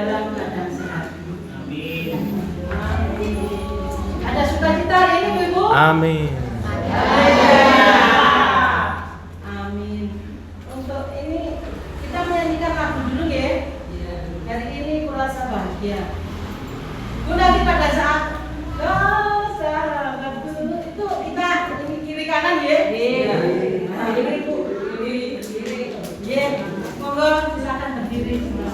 dalam keadaan sehat. Amin. Ada sukacita hari ini, Bu Ibu? Amin. Amin. Untuk ini kita menyanyikan lagu dulu ya. Hari ini kurasa bahagia. Bu nanti pada saat sahabatku itu kita ini kiri kanan ya. Iya. Nah, ini Bu kiri. Ya, monggo silakan berdiri semua.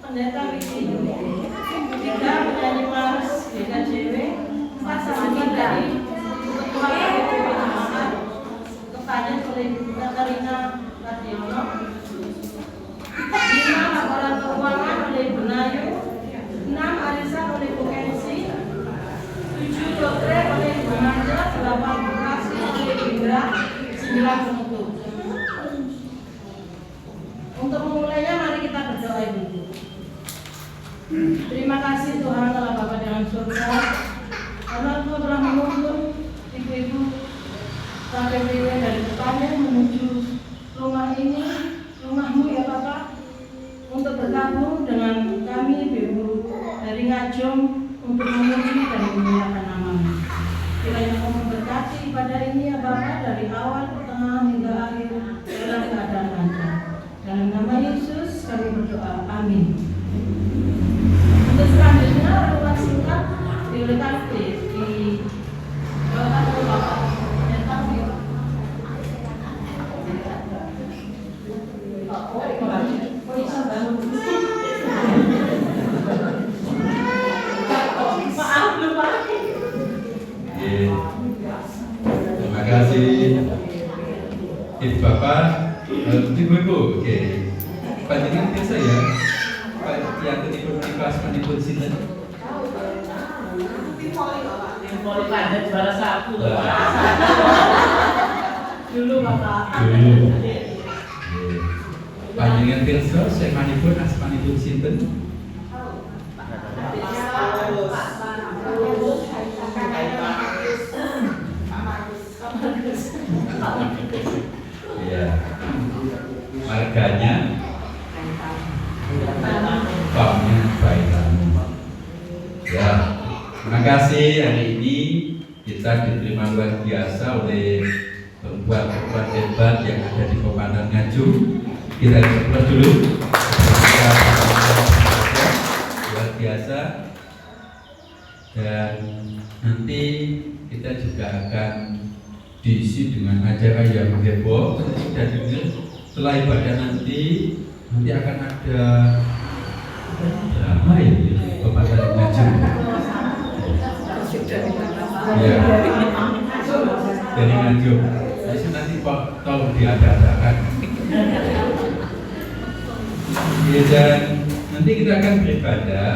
pendeta Widi, 3 penyanyi Mars GKJW, 4 sambutan dari Ketua KPP Jemaat, kepada oleh Ibu Katarina Radiono, 5 laporan keuangan oleh Ibu Nayu, 6 arisan oleh Bu Kensi, 7 doktrin oleh Ibu Manja, 8 vokasi oleh Ibu Indra, 9 penutup. Untuk memulainya mari kita berdoa Ibu. Terima kasih Tuhan Allah Bapa dalam surga, karena Engkau telah menuntun ibu-ibu KPPW dari Kepanen menuju rumah ini, rumahmu ya Bapak, untuk bergabung dengan kami ibu dari Ngajum untuk memuji dan memuliakan nama-Mu. Kiranya Engkau memberkati ibadah ini ya Bapak dari awal, pertengahan hingga akhir dalam keadaan lancar. Dalam nama Yesus kami berdoa, amin. Untuk selanjutnya renungan singkat diulang di bawakan oleh Bapak yang tahu ya. Maaf lupa. Terima kasih Ibu Bapak, Ibu-ibu, oke. Panjenengan biasa ya, yang tadi kelas manipun sinten. Poli padat juara 1 loh. Dulu Bapak. Dulu. Panjenengan pirsa saya manipun asmanipun sinten? Iya. Marganya Pamnya Baitan. Ya, terima kasih hari ini kita diterima luar biasa oleh perempuan-perempuan hebat yang ada di Komandan Ngajum. Kita berdoa dulu. Luar biasa. Dan nanti kita juga akan diisi dengan acara yang heboh. Sudah dengar setelah ibadah nanti akan ada drama ya Komandan Ngajum. Ya, dari Ngajum. Nanti tolong diadakan. Ya, dan nanti kita akan beribadah.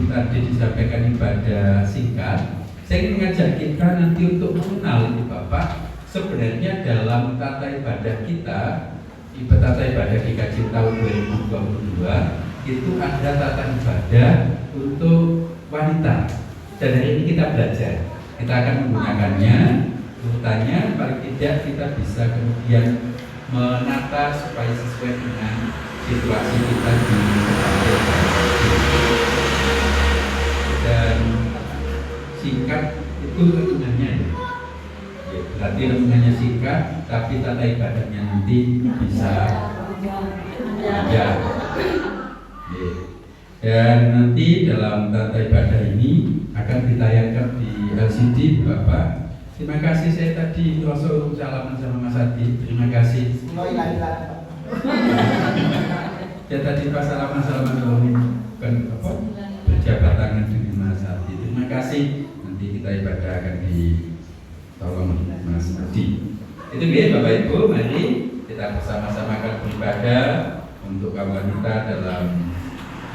Tadi disampaikan ibadah singkat. Saya ingin mengajak kita nanti untuk mengenal Ibu Bapak. Sebenarnya dalam tata ibadah kita, tata ibadah GKJ tahun 2022 itu ada tata ibadah untuk wanita. Dan hari ini kita belajar. Kita akan menggunakannya. Urutannya paling tidak kita bisa kemudian menata supaya sesuai dengan situasi kita di dan singkat itu renungannya ya, berarti renungannya singkat tapi tata ibadahnya nanti bisa ya. Dan nanti dalam tata ibadah ini akan ditayangkan di LCD Bapak. Terima kasih, saya tadi langsung salaman sama Mas Adi. Terima kasih. Ya tadi pas salaman kan apa? Berjabat tangan dengan Mas Adi. Terima kasih. Nanti kita ibadah akan ditolong Mas Adi. Itu dia Bapak Ibu, mari kita bersama-sama akan beribadah untuk kaum wanita dalam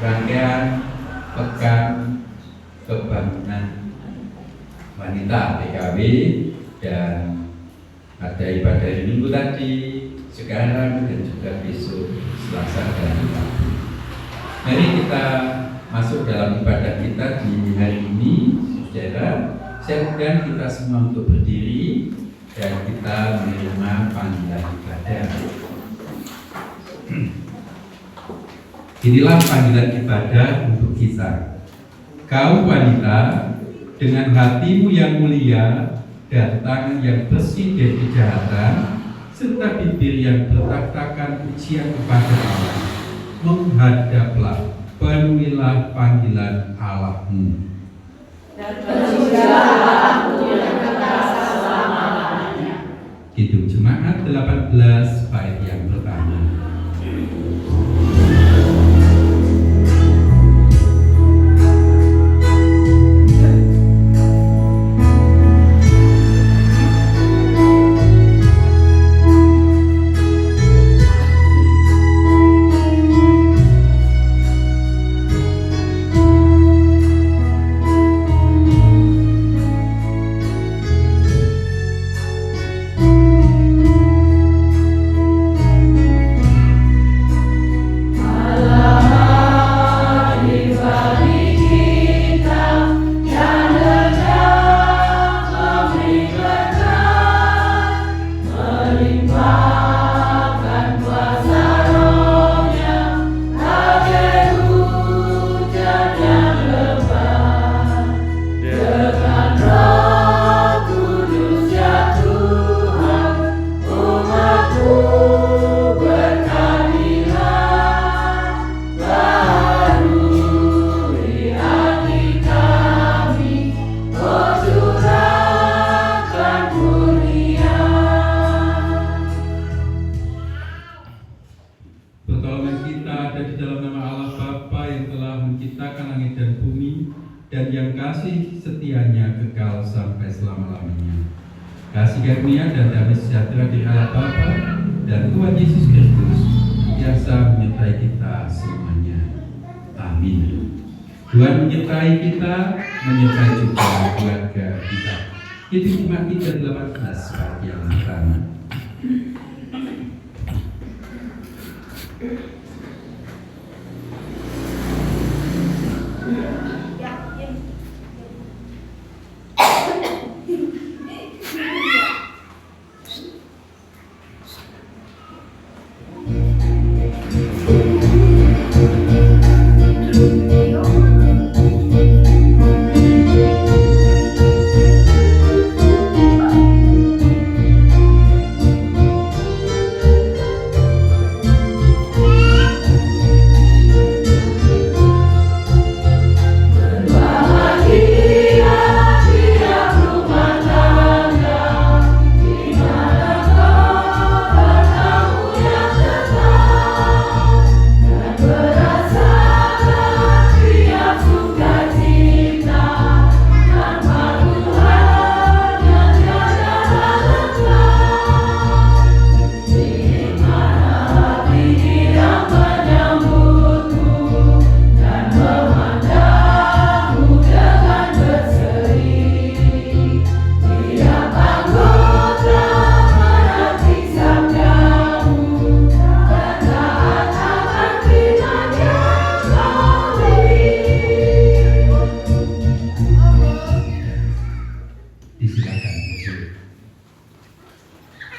rangkaian Pekan Kebangunan Wanita PKW, dan ada ibadah hari Minggu tadi, sekarang dan juga besok Selasa dan Rabu. Mari kita masuk dalam ibadah kita di hari ini, saudara. Saya undang kita semua untuk berdiri dan kita menerima panggilan ibadah. Inilah panggilan ibadah untuk kita. Kau wanita, dengan hatimu yang mulia dan tangan yang bersih dari kejahatan, serta bibir yang bertaktakan pujian kepada Allah, menghadaplah, penuhilah panggilan Allahmu. Kidung Jemaat 18 bait yang pertama. menciptakan langit dan bumi, dan yang kasih setianya kekal sampai selama-lamanya. Kasih karunia dan damai sejahtera di Allah Bapa dan Tuhan Yesus Kristus biasa menyertai kita semuanya. Amin. Tuhan menyertai kita, menyertai juga keluarga kita. Kita nikmati dan 18 bagi yang pertama.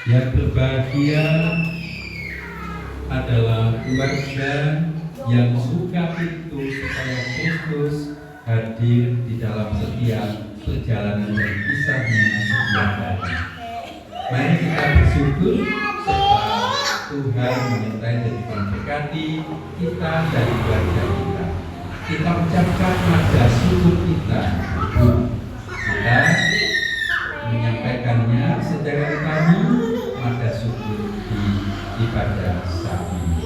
Yang berbahagia adalah keluarga yang suka itu supaya Kristus hadir di dalam setiap perjalanan dan kisahnya setiap hari. Mari kita bersyukur serta Tuhan menyertai dan memberkati kita dan keluarga kita. Kita ucapkan nada syukur kita. Kita menyampaikannya secara kami nada syukur di ibadah saat ini.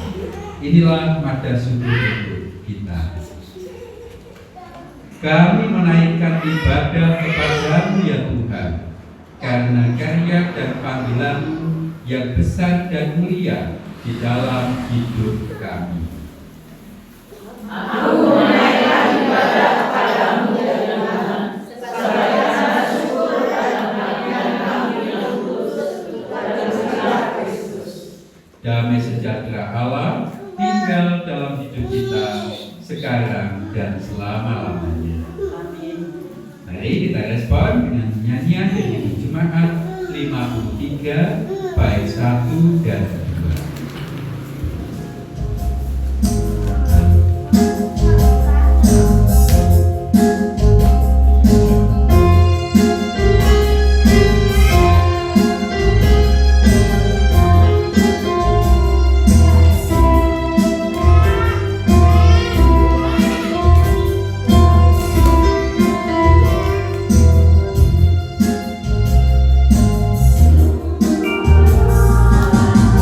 Inilah nada syukur untuk kita. Kami menaikkan ibadah kepadamu ya Tuhan, karena karya dan panggilan-Mu yang besar dan mulia di dalam hidup kami. Aku menaikkan ibadah kepadamu ya Tuhan, sebagai syukur dan panggilan kami yang kudus kepada Kristus. Damai sejahtera Allah tinggal dalam hidup kita sekarang dan selama-lamanya. Mari kita respon dengan nyanyian dari Jemaat 53 bait 1 dan 2.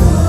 Aku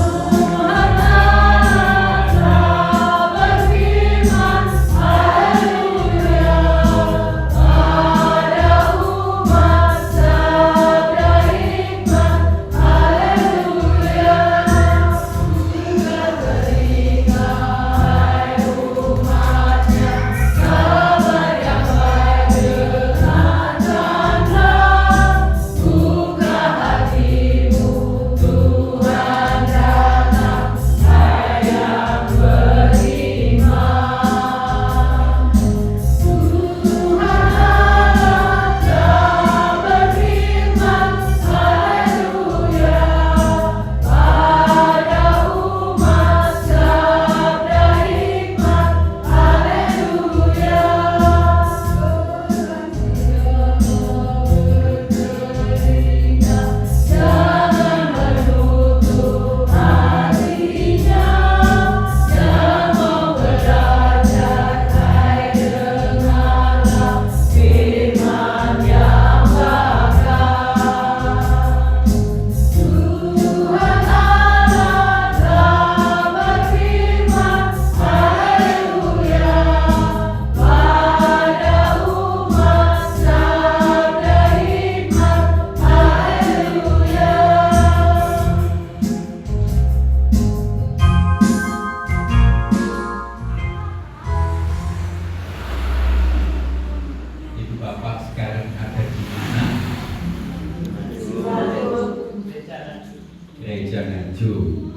nganjuk.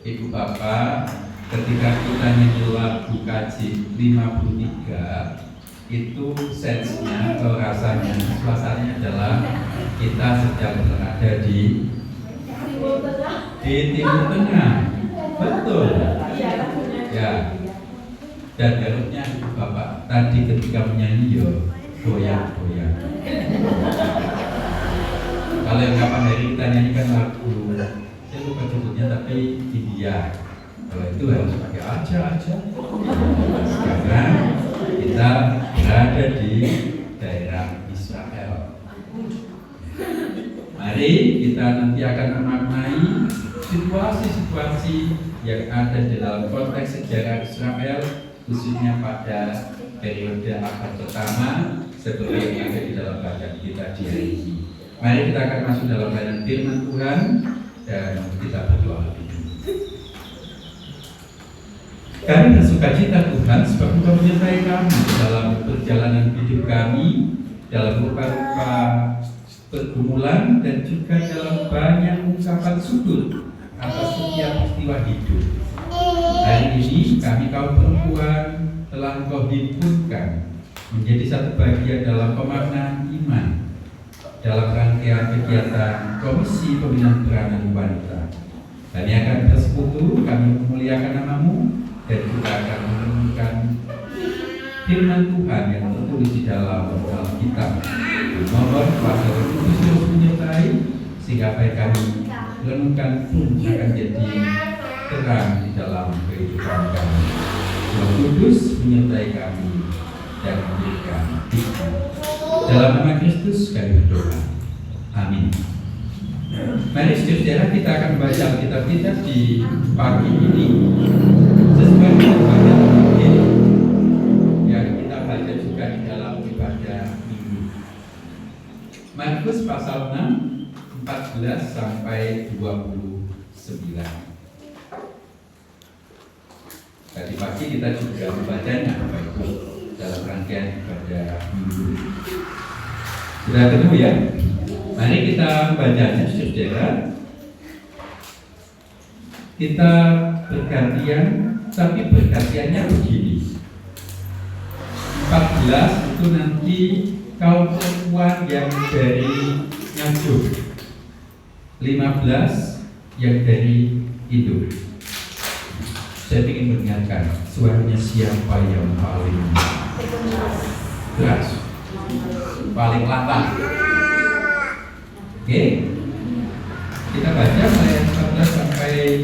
Ibu bapak, ketika kita nyanyi lagu KJ 53, itu sensenya atau rasanya, suasananya adalah kita sedang berada di Timur Tengah. Betul ya. Dan garuknya ibu bapak tadi ketika menyanyi yo goyang-goyang. Kalau yang kapan hari kita nyanyikan lagu, saya lupa judulnya tapi India. Kalau itu harus pakai aja. Karena kita berada di daerah Israel. Mari kita nanti akan memaknai situasi-situasi yang ada di dalam konteks sejarah Israel, khususnya pada periode abad pertama seperti yang ada di dalam bacaan kita di hari ini. Mari kita akan masuk dalam pelayanan firman Tuhan dan kita berdoa. Kami bersukacita Tuhan sebab Engkau menyertai kami dalam perjalanan hidup kami, dalam rupa-rupa pergumulan dan juga dalam banyak ungkapan syukur atas setiap peristiwa hidup. Hari ini kami kaum perempuan telah Engkau himpunkan menjadi satu bagian dalam pemaknaan iman dalam rangkaian kegiatan Komisi Pembinaan Peranan Wanita. Kami akan bersekutu, kami memuliakan nama-Mu dan juga akan merenungkan firman Tuhan yang tertulis di dalam Alkitab. Mohon kuasa Roh Kudus terus menyertai sehingga apa yang kami renungkan pun akan jadi terang di dalam kehidupan kami. Roh Kudus menyertai kami dan memberikan hikmat. Dalam nama Kristus kami berdoa. Amin. Mari saudara kita akan membaca Alkitab kita di pagi ini sesuai dengan bacaan Injil yang kita baca juga di dalam ibadah minggu. Markus pasal 6 14 sampai 29. Tadi pagi kita juga membacanya Bapak Ibu dalam rangkaian ibadah minggu. Sudah ketemu ya? Mari kita bacanya saudara. Kita bergantian, tapi bergantiannya begini. 14 itu nanti kaum perempuan yang dari Nganjuk, 15 yang dari Indo. Saya ingin mengingatkan suaranya siapa yang paling keras, paling lantang. Oke, kita baca ayat 14 sampai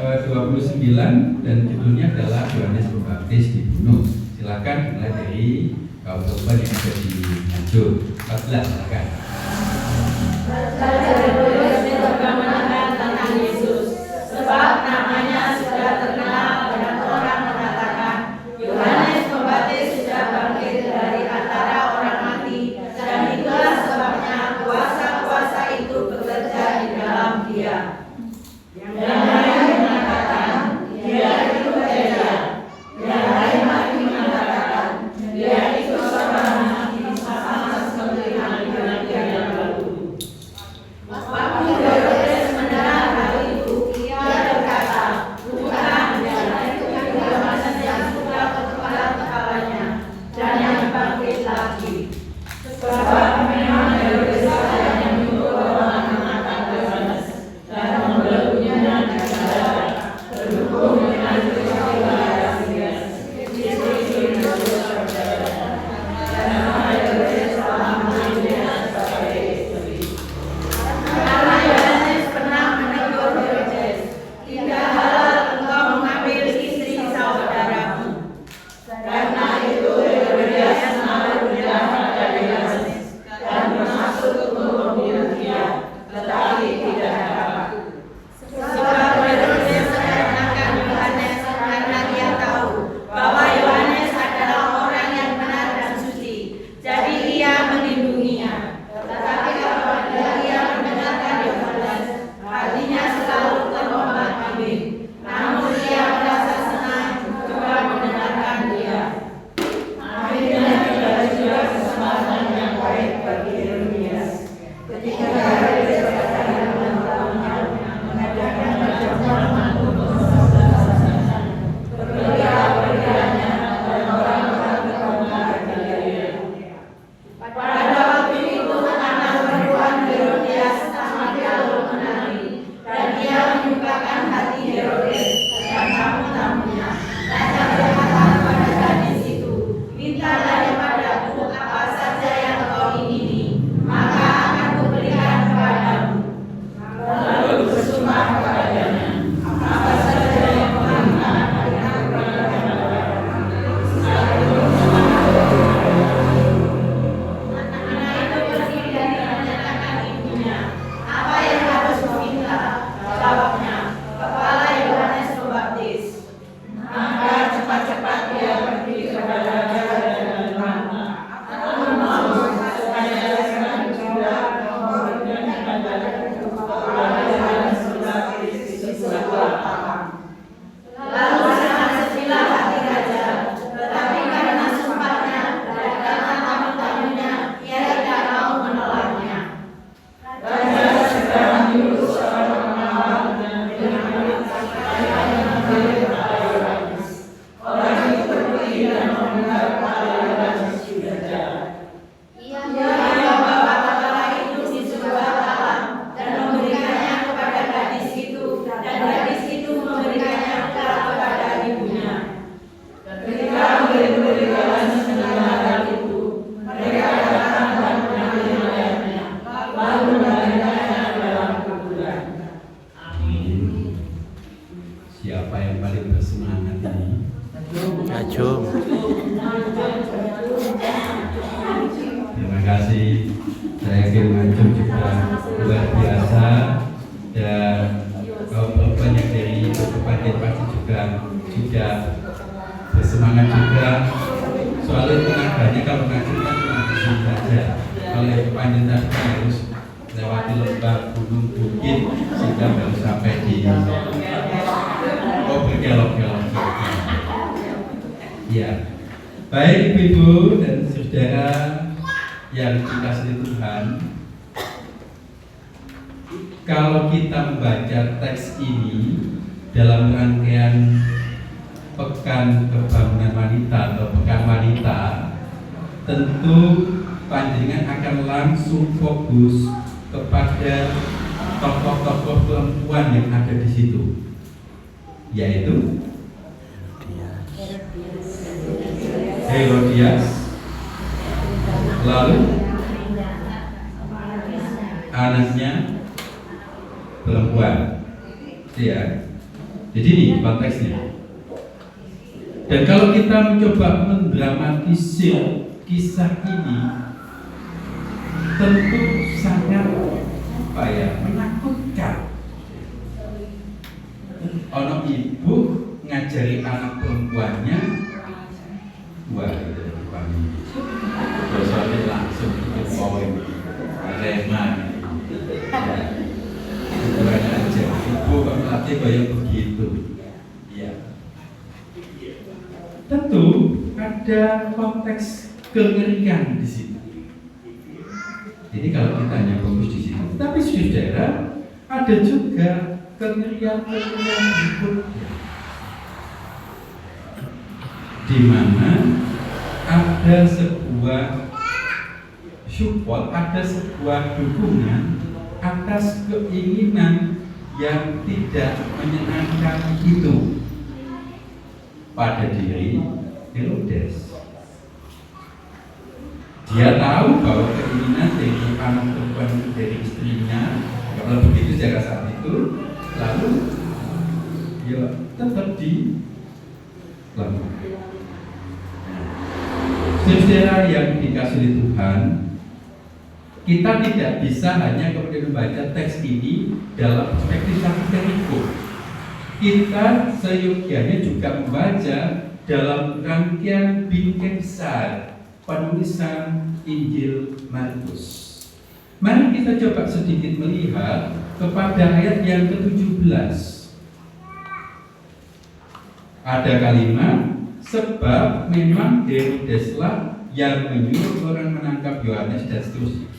29 dan judulnya adalah Yohanes Pembaptis dibunuh. Silakan mulai dari kaum perempuan yang ada di Nganjuk. 14 silakan. Tentang Yesus, sebab namanya sudah terkenal dan orang mengatakan Yohanes Pembaptis sudah bangkit dari antara orang mati, dan itulah sebabnya kuasa-kuasa itu bekerja di dalam dia. Yang lain mengatakan dia itu Elia, yang lain lagi mengatakan dia itu seorang nabi sama seperti nabi-nabi yang lalu. Terima kasih. Saya yakin Anjum juga luar biasa, dan banyak dari Kabupaten pasti juga bersemangat juga. Soalnya tenaganya kalau ngaji kan cuma di sini saja. Kalau yang panjang tadi harus lewati lembah, gunung, bukit sehingga baru sampai di berkelok-kelok. Ya, baik ibu-ibu dan saudara yang dikasihi Tuhan, kalau kita membaca teks ini dalam rangkaian Pekan Kebangunan Wanita atau Pekan Wanita, tentu panjenengan akan langsung fokus kepada tokoh-tokoh perempuan yang ada di situ, yaitu Herodias, lalu anaknya perempuan, ya. Jadi ini konteksnya. Dan kalau kita mencoba mendramatisir kisah ini, tentu sangat menakutkan. Ono ibu ngajari anak perempuannya, wah itu kami dosennya langsung bikin poin reman. Kurang aja, ibu kok melatih kayak begitu. Ya. Tentu ada konteks kengerian di situ. Jadi kalau kita hanya fokus di situ, tapi saudara, ada juga kengerian berikutnya, di mana ada sebuah support, ada sebuah dukungan atas keinginan yang tidak menyenangkan itu pada diri Herodes. Dia tahu bahwa keinginan dari anak perempuan dari istrinya, kalau begitu jaga saat itu, lalu ya tetap dilakukan. Saudara yang dikasihi Tuhan, kita tidak bisa hanya kemudian membaca teks ini dalam perspektif satu perikop. Kita seyogianya juga membaca dalam rangkaian bingkai besar penulisan Injil Markus. Mari kita coba sedikit melihat kepada ayat yang ke-17. Ada kalimat, sebab memang Herodeslah yang menyuruh orang menangkap Yohanes dan seterusnya.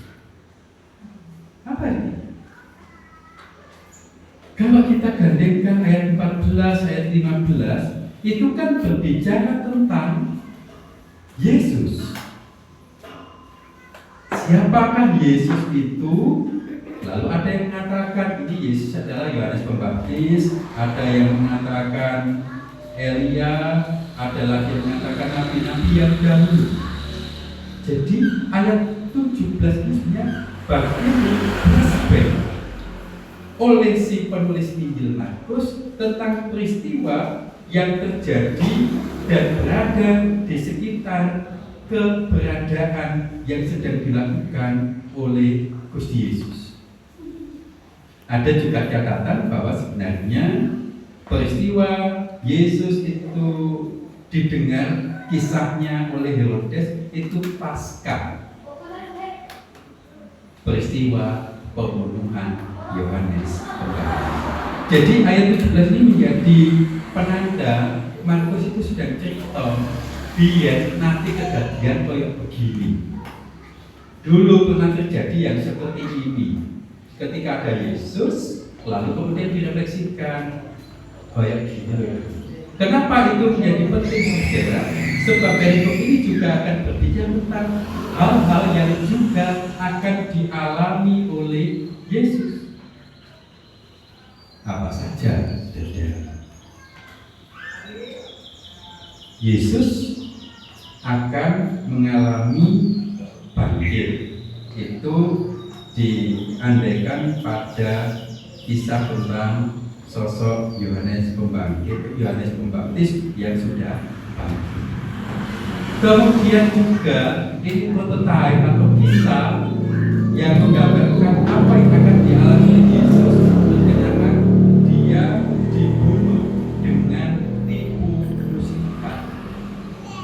Apa ini? Kalau kita gandengkan ayat 14, ayat 15, itu kan berbicara tentang Yesus. Siapakah Yesus itu? Lalu ada yang mengatakan ini Yesus adalah Yohanes Pembaptis, ada yang mengatakan Elia, ada lagi yang mengatakan nabi-nabi yang dahulu. Jadi ayat 17 ini bahkan flashback oleh si penulis Injil Markus tentang peristiwa yang terjadi dan berada di sekitar keberadaan yang sedang dilakukan oleh Gusti Yesus. Ada juga catatan bahwa sebenarnya peristiwa Yesus itu didengar kisahnya oleh Herodes itu pasca peristiwa pembunuhan Yohanes Pembaptis. Jadi ayat 17 ini menjadi penanda Markus itu sedang cerita biar nanti kejadian kayak begini. Dulu pernah terjadi yang seperti ini. Ketika ada Yesus, lalu kemudian direfleksikan kayak gini. Kenapa itu menjadi penting, saudara? Sebab perikop ini juga akan berbicara tentang hal-hal yang juga akan dialami oleh Yesus. Apa saja, saudara? Yesus akan mengalami bangkit. Itu diandaikan pada kisah tentang sosok Yohanes Pembaptis yang sudah bangkit. Kemudian juga ini prototipe atau kisah yang menggambarkan apa yang akan dialami oleh Yesus ketika dia dibunuh dengan tipu muslihat.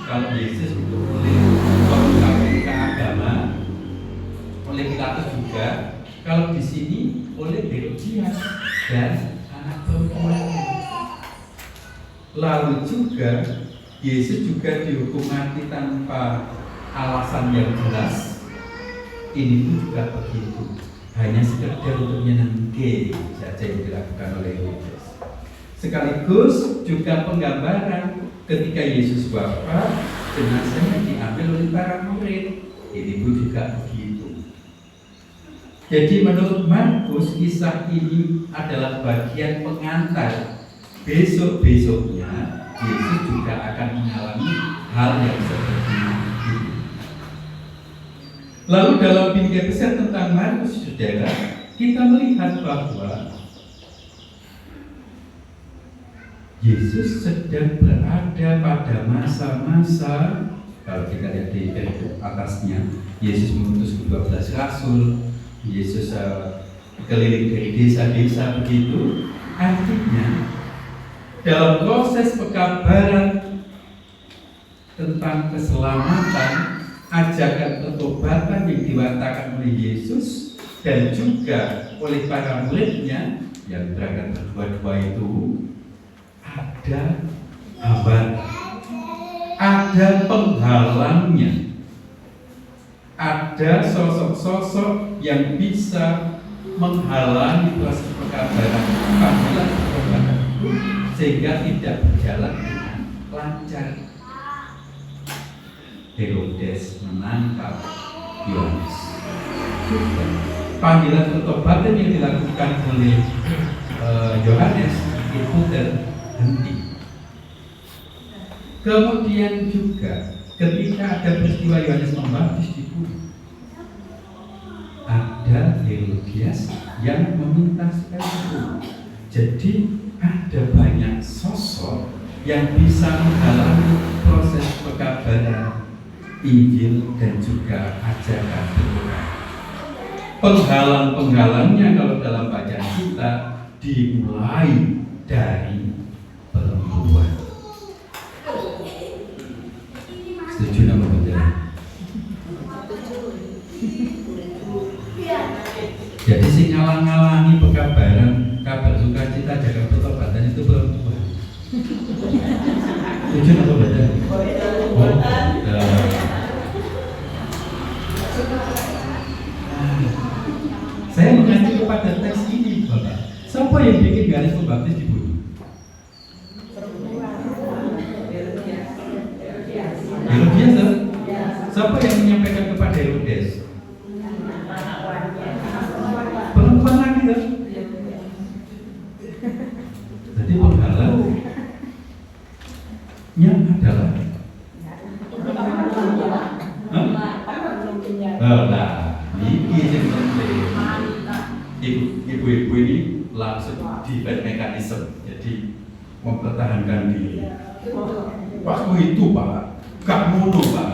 Kalau Yesus itu oleh pemerintah agama, oleh Pilatus juga, kalau di sini oleh Herodias dan anak perempuannya. Lalu juga Yesus juga dihukum mati tanpa alasan yang jelas. Ini pun juga begitu, hanya sekedar untuk menyenangkan saja yang dilakukan oleh Yesus. Sekaligus juga penggambaran ketika Yesus wafat, jenazahnya diambil oleh para murid. Ini pun juga begitu. Jadi menurut Markus, kisah ini adalah bagian pengantar. Besok-besoknya Yesus juga akan mengalami hal yang seperti itu. Lalu dalam bingkai besar tentang Markus, saudara, kita melihat bahwa Yesus sedang berada pada masa-masa, kalau kita lihat di atasnya, Yesus mengutus 12 rasul, Yesus keliling dari desa-desa begitu. Artinya dalam proses pekabaran tentang keselamatan, ajakan pertobatan yang diwartakan oleh Yesus dan juga oleh para muridnya yang berangkat berdua-dua itu, ada hambatan, ada penghalangnya, ada sosok-sosok yang bisa menghalangi proses pekabaran panggilan pertobatan itu sehingga tidak berjalan dengan lancar. Herodes menangkap Yohanes. Panggilan pertobatan yang dilakukan oleh Yohanes itu terhenti. Kemudian juga ketika ada peristiwa Yohanes Pembaptis dibunuh, ada Herodias yang meminta supaya dibunuh. Jadi ada banyak sosok yang bisa menghalangi proses pekabaran Injil dan juga ajakan Tuhan. Penghalang-penghalangnya kalau dalam bacaan kita dimulai dari perempuan. Setuju nama betul? Jadi si ngalang-ngalangi pekabaran kabar sukacita ajakan pertobatan itu perempuan. Setuju nama betul? Saya mengacu kepada teks ini, Bapak. Siapa yang bikin Yohanes Pembaptis dibunuh? Herodias. Siapa yang menyampaikan kepada Herodes? Perempuan lagi kan? Jadi penghalangnya adalah ibu-ibu ini langsung defense mekanisme, jadi mempertahankan diri. Waktu itu Pak, gak ngono Pak.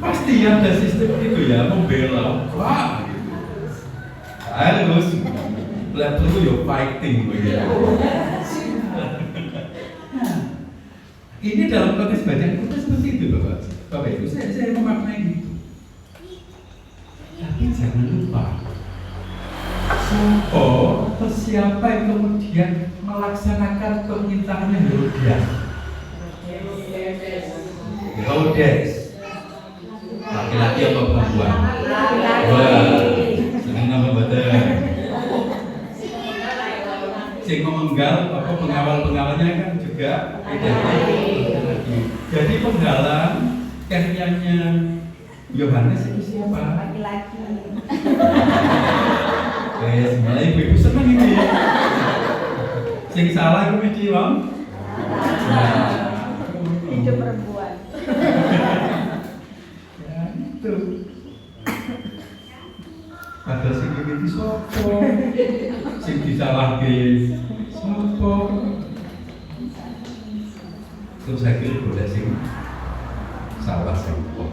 Pasti ada sistem itu ya, membela. Wah, harus level itu ya fighting begitu. Ini dalam konteks bacaan kita seperti itu Bapak Ibu, saya memaknai itu. Tapi jangan lupa, siapa yang kemudian melaksanakan permintaannya Herodias? Herodes. Laki-laki apa perempuan? Senang nama betul. Sing memenggal apa pengawal-pengawalnya kan juga identik. Jadi penggalang karyanya Yohanes itu siapa? Laki-laki. Mulai ibu-ibu senang ini. Sing salah itu mesti Bang. Itu perempuan. Ya itu. Ada sing iki sopo? Sing disalahke sopo? Terus saya kira boleh sih salah satu.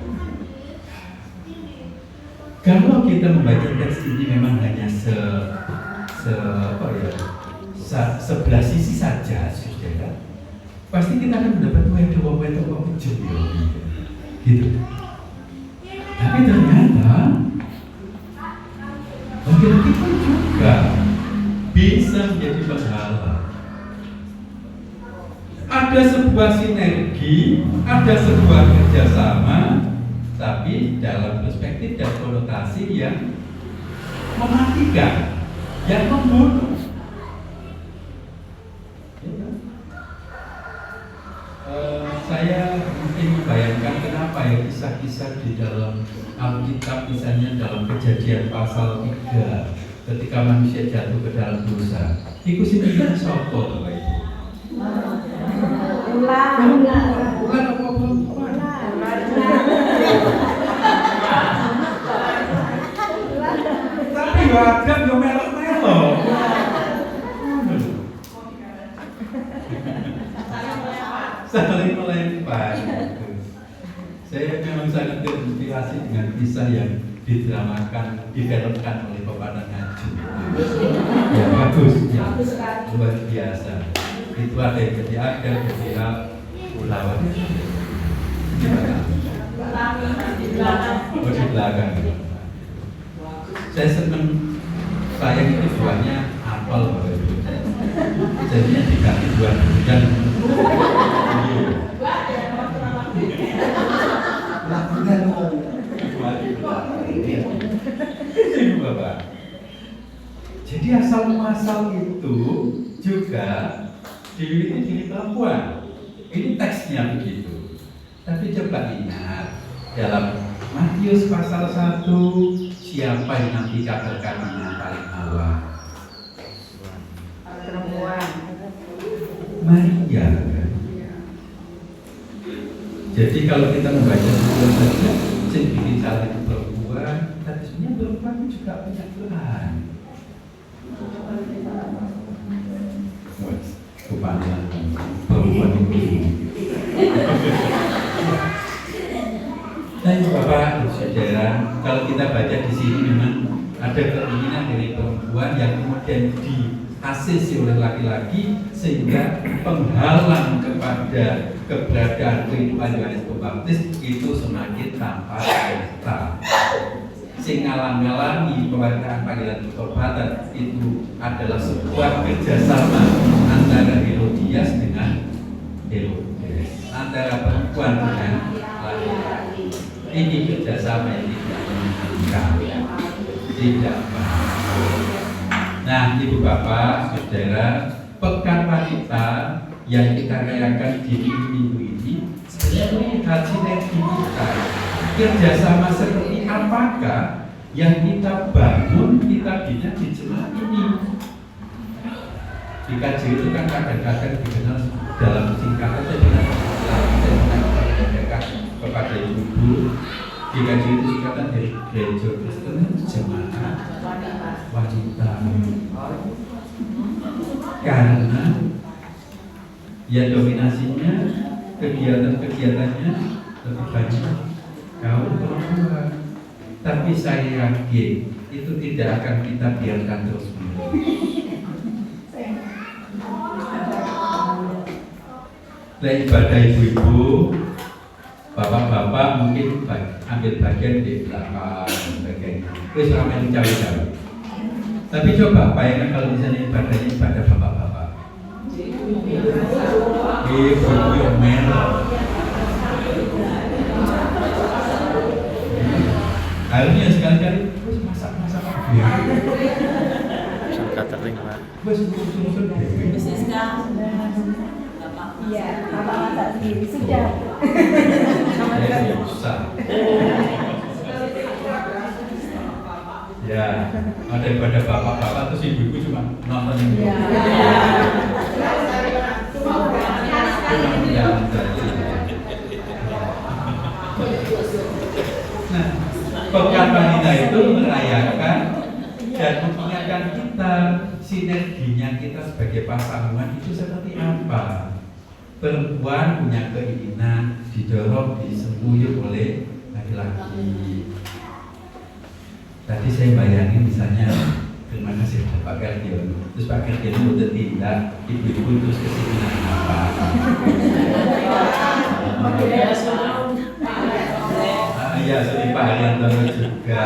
Kalau kita membaca teks ini memang hanya sebelah sisi saja, saudara, pasti kita akan mendapat wedo gitu. Tapi ternyata laki-laki pun juga bisa menjadi penghala. Ada sebuah sinergi, ada sebuah kerjasama, tapi dalam perspektif dan konotasi yang mematikan, yang membunuh. Saya mungkin membayangkan kenapa ya kisah-kisah di dalam Alkitab, misalnya dalam Kejadian pasal 3 ketika manusia jatuh ke dalam dosa. Iku sing iki sapa to Ibu? Ular apa? Tapi wajar yo melok-melok. Saling melempar. Saya memang sangat terinspirasi dengan kisah yang didramakan, difilmkan oleh Bapak Ngaju. Ya bagus, ya luar biasa. Itu ada yang jadi aktor, jadi ulama. Oh di belakang. Saya senang, saya itu buahnya apel Bapak Ibu. Jadinya diganti buah dan Bapak. Jadi asal muasal itu juga diri diri perempuan. Ini teksnya begitu. Tapi coba ingat dalam Matius pasal 1, siapa yang nanti katakan yang paling awal? Perempuan. Maria. Jadi kalau kita membaca sebuah saja, sendiri salah itu perempuan, tapi sebenarnya perempuan itu juga punya Tuhan. Kepanjangan perempuan itu. Nah, Bapak, Saudara, kalau kita baca di sini memang ada keinginan dari perempuan yang kemudian diasisi oleh laki-laki sehingga penghalang kepada keberadaan kehidupan Yohanes Pembaptis itu semakin tampak nyata. Sing ngalang-ngalangi pewartaan panggilan pertobatan itu adalah sebuah kerjasama antara Herodias dengan Herodes, antara perempuan dengan laki-laki. Ini kerjasama yang tidak menyenangkan, tidak baik. Nah, Ibu Bapak, Saudara, Pekan Wanita yang kita rayakan di minggu ini sebenarnya melihat sinergi kita, kerjasama seperti apakah yang kita bangun, kita bina di jemaat ini. Di KJ itu kan kadang-kadang dikenal dalam singkatan kepada ibu. Di KJ itu singkatan dari Gereja Kristen Jemaat Wanita. Karena ya dominasinya, kegiatan-kegiatannya lebih banyak kaum perempuan. Tapi saya yakin itu tidak akan kita biarkan terus menerus. Nah, ibadah ibu-ibu, bapak-bapak mungkin ambil bagian di belakang sebagainya. Wis ramai cawe-cawe. Tapi coba bayangkan kalau misalnya ibadahnya ibadah bapak-bapak. Ibu yang merah. Akhirnya sekali-kali masak-masak dia. Catering Pak. Susun dewe. Bisnis kan? Iya, Bapak masak sendiri sudah. Saya susah. Ya, ada pada bapak-bapak terus ibu-ibu cuma nonton itu. Nah, Pekan Wanita itu merayakan dan mengingatkan kita sinerginya kita sebagai pasangan itu seperti apa. perempuan punya keinginan didorong, disembuyuk oleh laki-laki. Tadi saya bayangin misalnya, terima kasih Pak Gardion, terus Pak Gardion udah tindak, ibu-ibu terus kesibukan apa? Iya, seperti Pak Haryanto juga,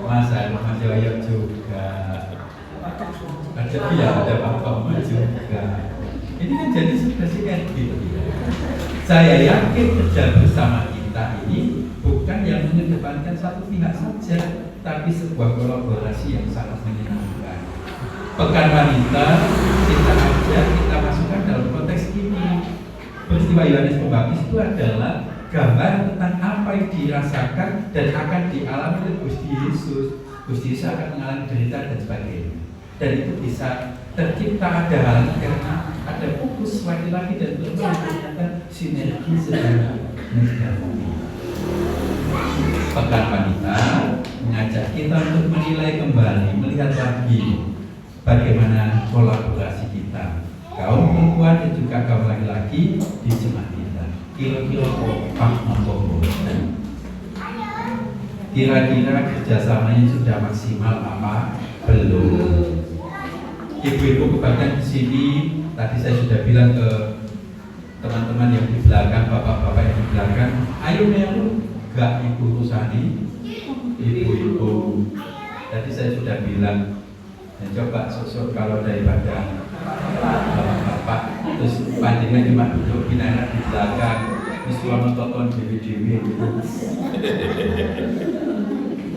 Mas Yoyo juga, ada Pak Koma juga. Ini kan jadi sudah sinergi. Saya yakin kerja bersama kita ini bukan yang mengedepankan satu pihak saja, tapi sebuah kolaborasi yang sangat menyenangkan. Pekan Wanita kita masukkan dalam konteks ini. Peristiwa Yohanes Pembaptis itu adalah gambar tentang apa yang dirasakan dan akan dialami oleh Gusti Yesus. Gusti Yesus akan mengalami derita dan sebagainya. Dan itu bisa tercipta ada hal karena ada fokus laki-laki dan perempuan yang ternyata sinergi secara negatif. Pekan Wanita mengajak kita untuk menilai kembali, melihat lagi bagaimana kolaborasi kita, kaum perempuan dan juga kaum laki-laki di jemaat kita. Kira-kira kompak atau kira-kira kerjasamanya sudah maksimal apa? Belum. Ibu-ibu kebaktian di sini, tadi saya sudah bilang ke teman-teman yang di belakang, bapak-bapak yang di belakang, ayo melu, gak ibu usani, ibu-ibu. Tadi saya sudah bilang, ya coba sosok kalau daripada bapak, terus panjangnya cuma duduk binara di belakang, terus cuma nonton dewi-dewi gitu.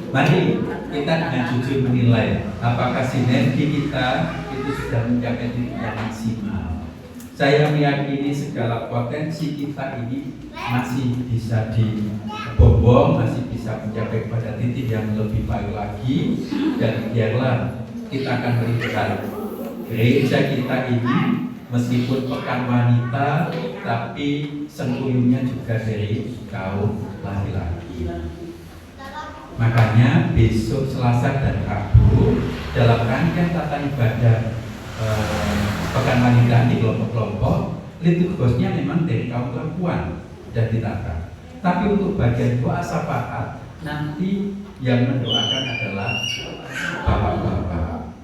Mari kita dengan jujur menilai apakah sinergi kita itu sudah mencapai titik yang maksimal. Saya meyakini segala potensi kita ini masih bisa dibobol, masih bisa mencapai pada titik yang lebih baik lagi. Dan biarlah kita akan melihat gereja kita ini meskipun pekan wanita, tapi sengkuyungnya juga dari kaum laki-laki. Makanya besok Selasa dan Rabu dalam rangkaian tata ibadah pekan wanita di kelompok-kelompok, liturgosnya memang dari kaum perempuan dan ditata. Tapi untuk bagian doa syafaat nanti yang mendoakan adalah bapak-bapak.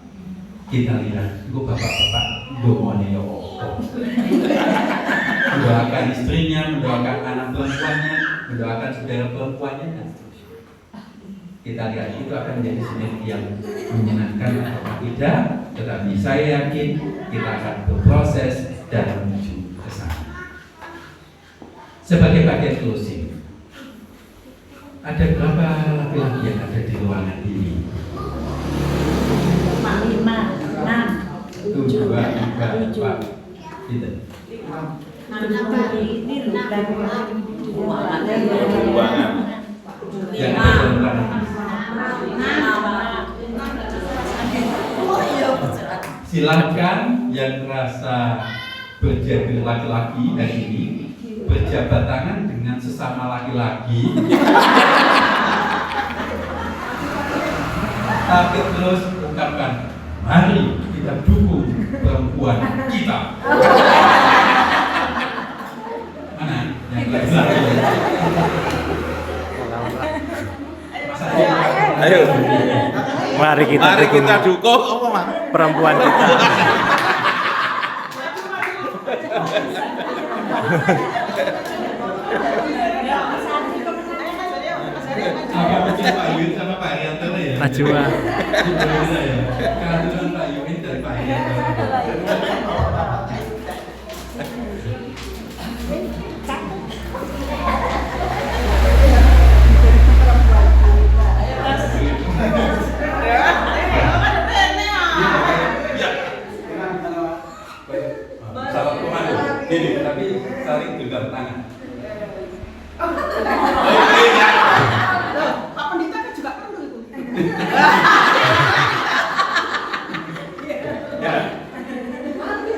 Kita lihat, itu bapak-bapak domoneo mendoakan istrinya, mendoakan anak perempuannya, mendoakan saudara perempuannya dan kita lihat itu akan menjadi sinergi yang menyenangkan atau tidak, tetapi saya yakin kita akan berproses dan menuju ke sana. Sebagai bagian closing, ada berapa laki-laki yang ada di ruangan ini? 5, 6, 7, 4, gitu. ini bukan ruangan. Yang ada dalam ruangan ini. Silakan yang merasa berjabat laki-laki hari ini berjabat tangan dengan sesama laki-laki. Tapi terus ungkapkan, mari kita dukung perempuan kita. Mana yang laki-laki? Ayo, mari kita dukung perempuan kita. Apa mungkin Pak Yun sama Pak Haryanto ya? Najwa. Kehadiran Pak Yun dari Pak Haryanto. Salah komando. Ini tapi saling genggam tangan. Pak Pendeta kan juga perlu itu. Ya.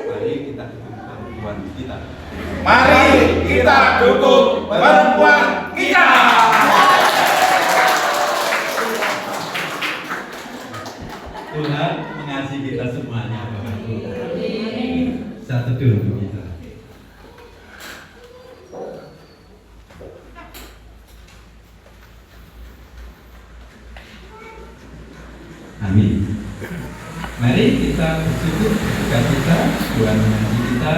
Mari kita dukung perempuan kita. Mari kita dukung perempuan kita. Tuhan mengasihi kita semuanya, Bapak Ibu. Satu dulu kita. Amin. Mari kita bersyukur ketika Tuhan mengasihi kita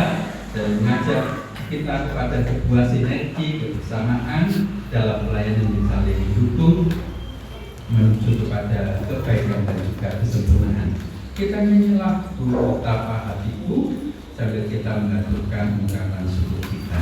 dan mengajak kita kepada sebuah sinergi kebersamaan dalam pelayanan yang saling didukung menuju kepada kebaikan dan juga kesempurnaan. Kita menyelah betapa hatiku sambil kita mengaturkan ungkapan syukur kita.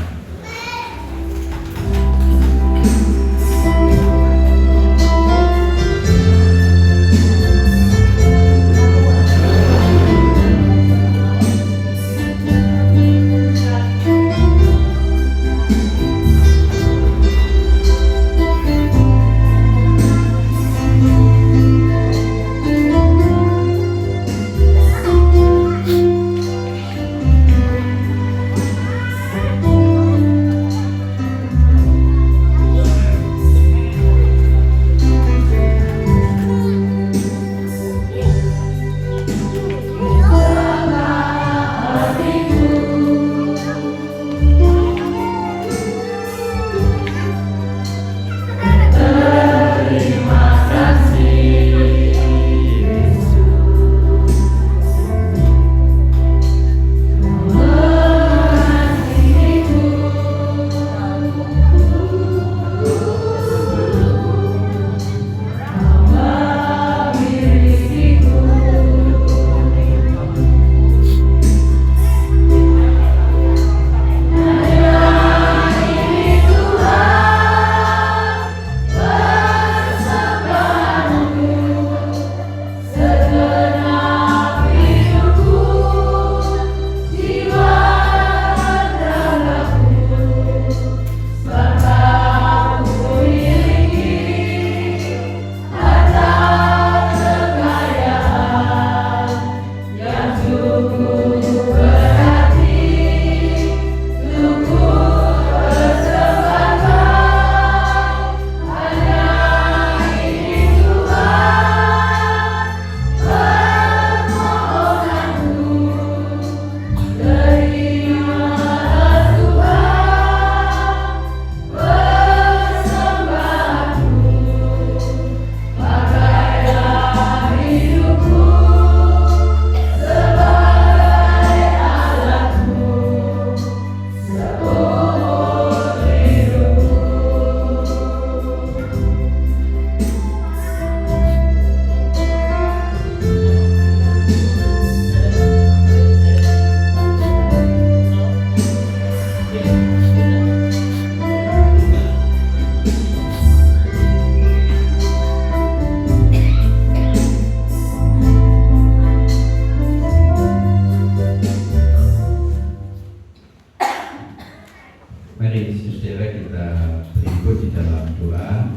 Mari saudara kita berikut di dalam doa,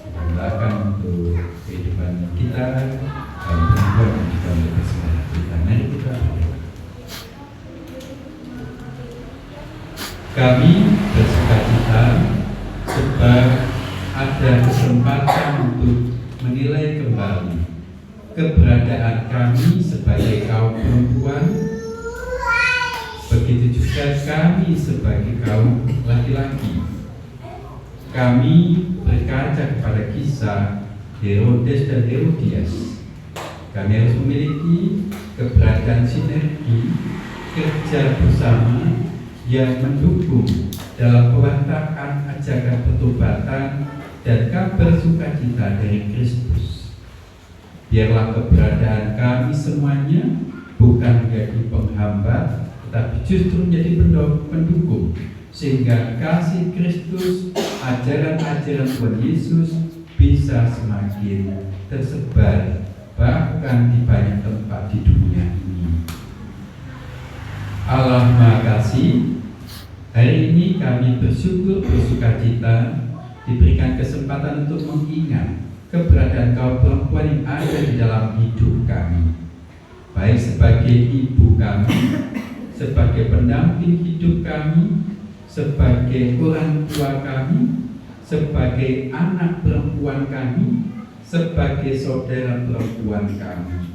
mendoakan untuk kehidupan kita dan perempuan yang juga untuk kesehatan kita. Mari kita berdoa. Kami bersukacita sebab ada kesempatan untuk menilai kembali keberadaan kami sebagai kaum perempuan. Begitu juga kami sebagai kaum laki-laki. Kami berkaca kepada kisah Herodes dan Herodias. Kami harus memiliki keberadaan sinergi kerja bersama yang mendukung dalam pewartaan ajakan pertobatan dan kabar sukacita dari Kristus. Biarlah keberadaan kami semuanya bukan menjadi penghambat, tapi justru menjadi pendukung, sehingga kasih Kristus, ajaran-ajaran Tuhan Yesus bisa semakin tersebar bahkan di banyak tempat di dunia ini. Allah Maha Kasih, hari ini kami bersukacita diberikan kesempatan untuk mengingat keberadaan kaum perempuan yang ada di dalam hidup kami, baik sebagai ibu kami, sebagai pendamping hidup kami, sebagai orang tua kami, sebagai anak perempuan kami, sebagai saudara perempuan kami.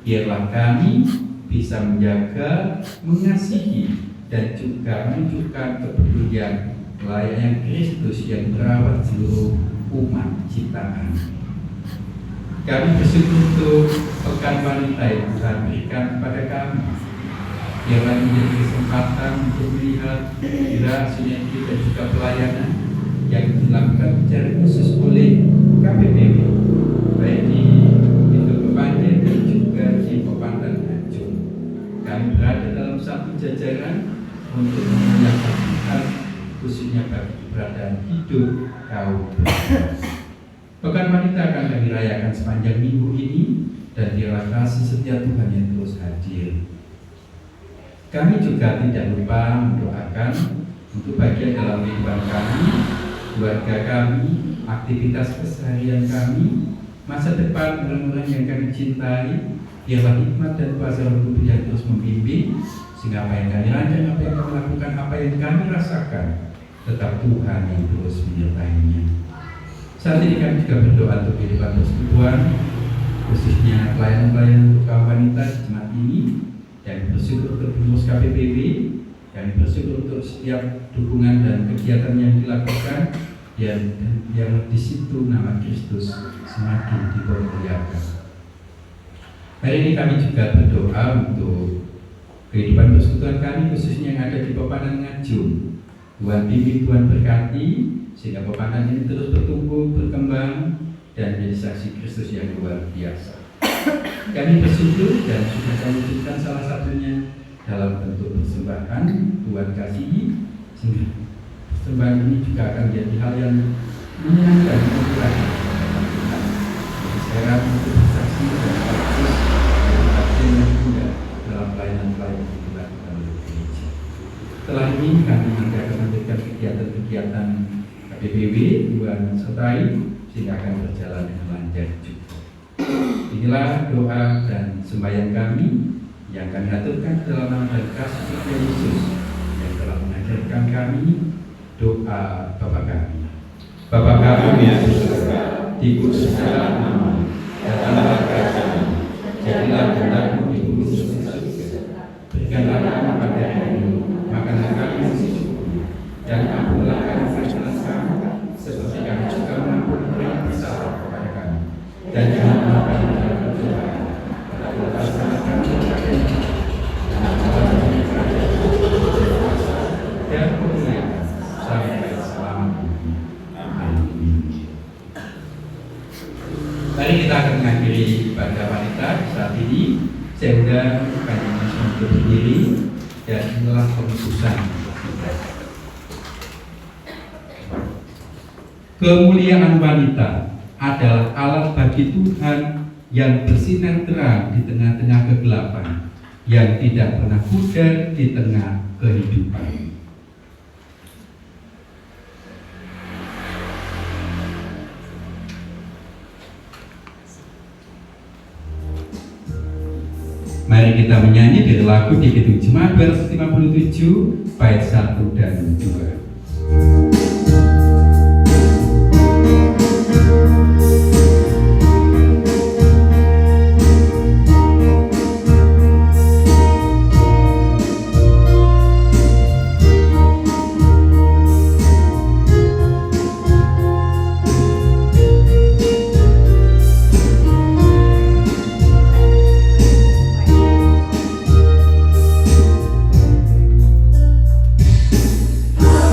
Biarlah kami bisa menjaga, mengasihi, dan juga menunjukkan kepedulian pelayanan Kristus yang merawat seluruh umat ciptaan. Kami bersyukur untuk pekan wanita yang Tuhan berikan kepada kami. Biarlah menjadi kesempatan untuk melihat gerak sinergi dan juga pelayanan yang dilakukan secara khusus oleh KPPB, baik di Pintu Kepanjen dan juga di Pepandan Ancol. Kami berada dalam satu jajaran untuk memuliakan Tuhan, khususnya bagi keberadaan hidup kaum beriman. Pekan wanita akan kami rayakan sepanjang minggu ini, dan biarlah kasih setia Tuhan yang terus hadir. Kami juga tidak lupa mendoakan untuk bagian dalam kehidupan kami, keluarga kami, aktivitas keseharian kami, masa depan orang-orang yang kami cintai. Biarlah hikmat dan kuasa Roh Kudus yang terus membimbing, sehingga apa yang kami rancang, apa yang kami lakukan, apa yang kami rasakan, tetap Tuhan yang terus menyertainya. Saat ini kami juga berdoa untuk kehidupan persekutuan, khususnya pelayanan-pelayanan untuk kaum wanita di jemaat ini. Kami bersyukur untuk pengurus KPPB, kami bersyukur untuk setiap dukungan dan kegiatan yang dilakukan, dan yang di situ nama Kristus semakin dipermuliakan. Hari ini kami juga berdoa untuk kehidupan persekutuan kami, khususnya yang ada di Pepandan Ngajum. Tuhan bimbing, Tuhan berkati, sehingga Pepandan ini terus bertumbuh, berkembang, dan menjadi saksi Kristus yang luar biasa. Kami bersyukur dan sudah kami wujudkan salah satunya dalam bentuk persembahan Tuhan kasihi, sehingga persembahan ini juga akan menjadi hal yang menyenangkan untuk Tuhan. Jadi sekarang untuk bersaksi dan aktif yang juga dalam pelayanan-pelayanan yang dilakukan oleh gereja. Setelah ini kami juga akan memberikan kegiatan-kegiatan KPPB Tuhan sertai, sehingga akan berjalan dengan lancar juga. Inilah doa dan sembahyang kami yang kami aturkan dalam nama dan kasih setia Yesus yang telah mengajarkan kami doa Bapa kami. Bapa kami yang di surga, dikuduskanlah namamu, datanglah kerajaan-Mu, jadilah kehendak-Mu di bumi seperti di surga. Berikanlah kami pada hari ini makanan kami yang secukupnya, dan ampunilah kami kesalahan kami, seperti kami juga mengampuni orang yang bersalah kepada kami. Dan jangan mengapa kami dalam percobaan, tetapi lepaskanlah kami dari dan kemuliaan sampai selama-lamanya. Amin. Mari kita akan mengakhiri ibadah wanita saat ini. Saya undang Kanjeng untuk berdiri, dan inilah pemutusan. Kemuliaan wanita adalah alat bagi Tuhan yang bersinar terang di tengah-tengah kegelapan, yang tidak pernah pudar di tengah kehidupan. Mari kita menyanyi dari lagu di Kidung Jemaat 257 bait 1 dan 2.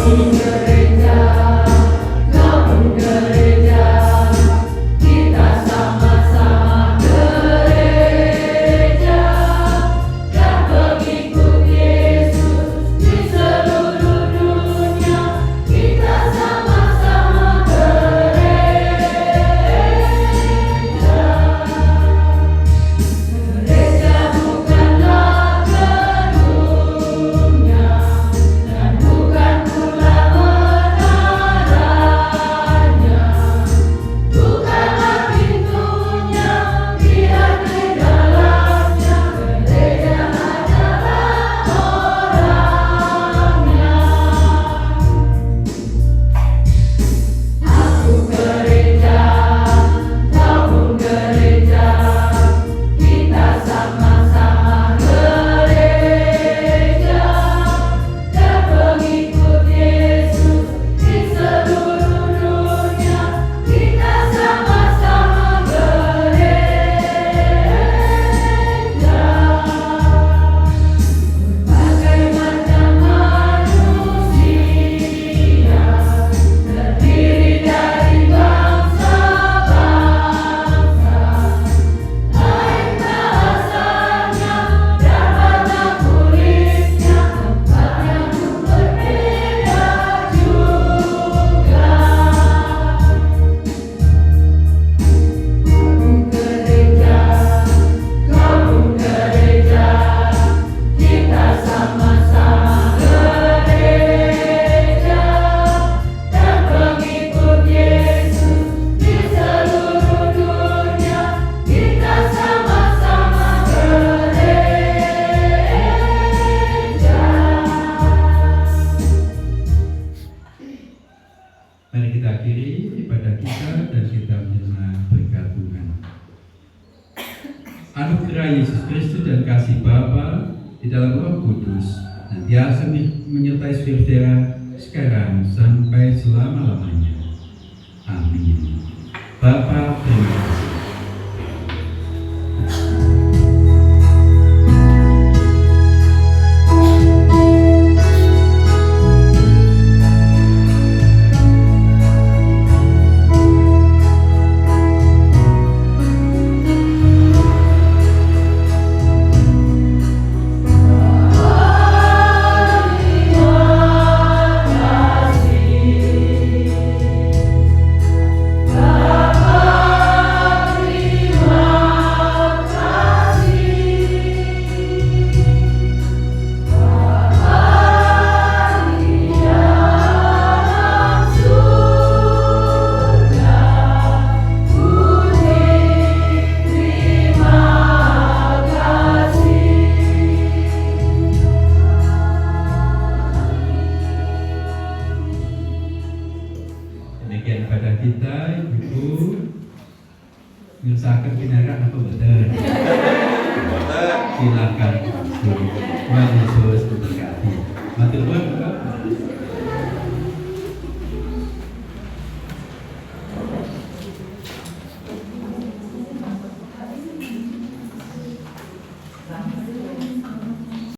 Amin. Mari kita akhiri ibadah kita dan kita menerima berkat Tuhan. Anugerah Yesus Kristus dan kasih Bapa di dalam Roh Kudus nantiasa menyertai saudara sekarang sampai selama-lamanya. Amin. Bapa, terima kasih. Demikian pada kita, Ibu, nyusahakan pinarak apa betul? Silakan. Tuhan Yesus memberkati. Matur nuwun.